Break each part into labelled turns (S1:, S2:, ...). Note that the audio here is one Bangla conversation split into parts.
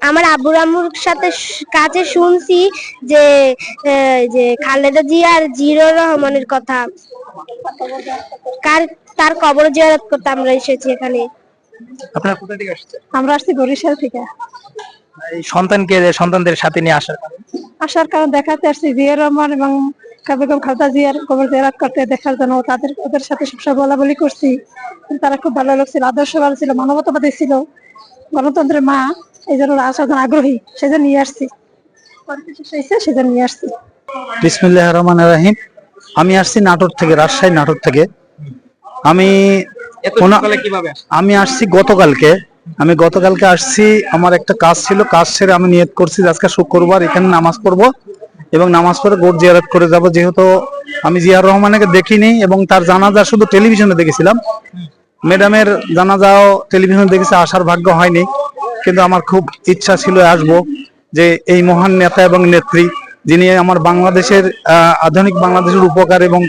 S1: আমার আব্বুর আম্মুর সাথে কাছে শুনছি যে যে খালেদা জিয়া আর জিয়াউর রহমানের কথা, তার কবর জিয়ারত করতে আমরা এসেছি এখানে।
S2: আপনারা কোথা থেকে আসছেন?
S1: আমরা আসছি বরিশাল থেকে।
S2: এই সন্তানদের সাথে নিয়ে
S1: আসার কারণ দেখাতে আসছি জিয়াউর রহমান এবং বেগম খালেদা জিয়ার কবর জিয়ারত করতে, দেখার জন্য। ওদের সাথে সবসময় বলা বলি করছি, তারা খুব ভালো লোক ছিল, আদর্শবান ছিল, মানবতাবাদী ছিল, গণতন্ত্রের মা। এই জন্য আসার জন্য আগ্রহী, সেজন্য নিয়ে আসছি, সেজন্য নিয়ে আসছি।
S3: বিসমিল্লাহির রহমানির রহিম। আমি আসছি নাটোর থেকে, রাজশাহী নাটোর থেকে। আমি আসছি গতকালকে। আসছি, আমার একটা কাজ ছিল, কাজ সেরে আমি নিয়ত করছি আজকে শুক্রবার এখানে নামাজ পড়বো এবং নামাজ পড়ে গোট জিয়ারত করে যাব। যেহেতু আমি জিয়াউর রহমানকে দেখিনি এবং তার জানাজা শুধু টেলিভিশনে দেখেছিলাম, ম্যাডামের জানাজাও টেলিভিশনে দেখেছি, আসার ভাগ্য হয়নি। কিন্তু আমার খুব ইচ্ছা ছিল আসবো, যে এই মহান নেতা এবং নেত্রী, যিনি আমার বাংলাদেশের আধুনিক বাংলাদেশের উপকার এবং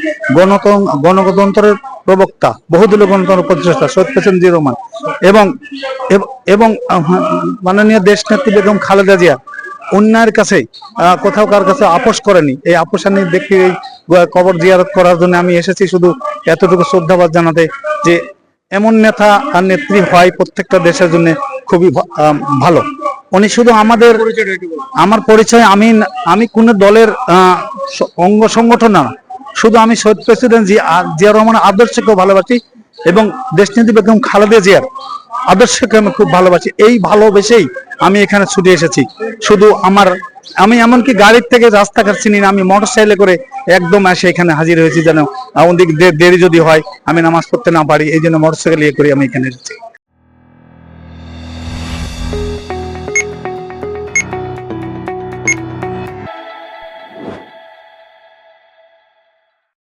S3: গণতন্ত্রের প্রবক্তা, বহুদলীয় গণতন্ত্র প্রতিষ্ঠাতা শহীদ প্রেসিডেন্ট জিয়াউর রহমান এবং মাননীয় দেশ নেত্রী বেগম খালেদা জিয়া অন্যায়ের কাছে কোথাও কার কাছে আপোষ করেনি। এই আপোষানি দেখে এই কবর জিয়ারত করার জন্য আমি এসেছি, শুধু এতটুকু শ্রদ্ধাবাদ জানাতে যে এমন নেতা আর নেত্রী হয় প্রত্যেকটা দেশের জন্য খুবই ভালো। উনি শুধু আমার পরিচয়, আমি কোন দলের অঙ্গ সংগঠন না, শুধু আমি শহীদ প্রেসিডেন্ট জিয়াউর রহমানের আদর্শকেও ভালোবাসি এবং দেশনেত্রী বেগম খালেদা জিয়ার আদর্শকে আমি খুব ভালোবাসি। এই ভালোবেসেই আমি এখানে ছুটে এসেছি। শুধু আমি এমনকি গাড়ির থেকে রাস্তাঘাট চিনি না, আমি মোটরসাইকেলে করে একদম এসে এখানে হাজির হয়েছি, যেন ওদিক দেরি যদি হয় আমি নামাজ পড়তে না পারি, এই জন্য মোটরসাইকেল করে আমি এখানে এসেছি।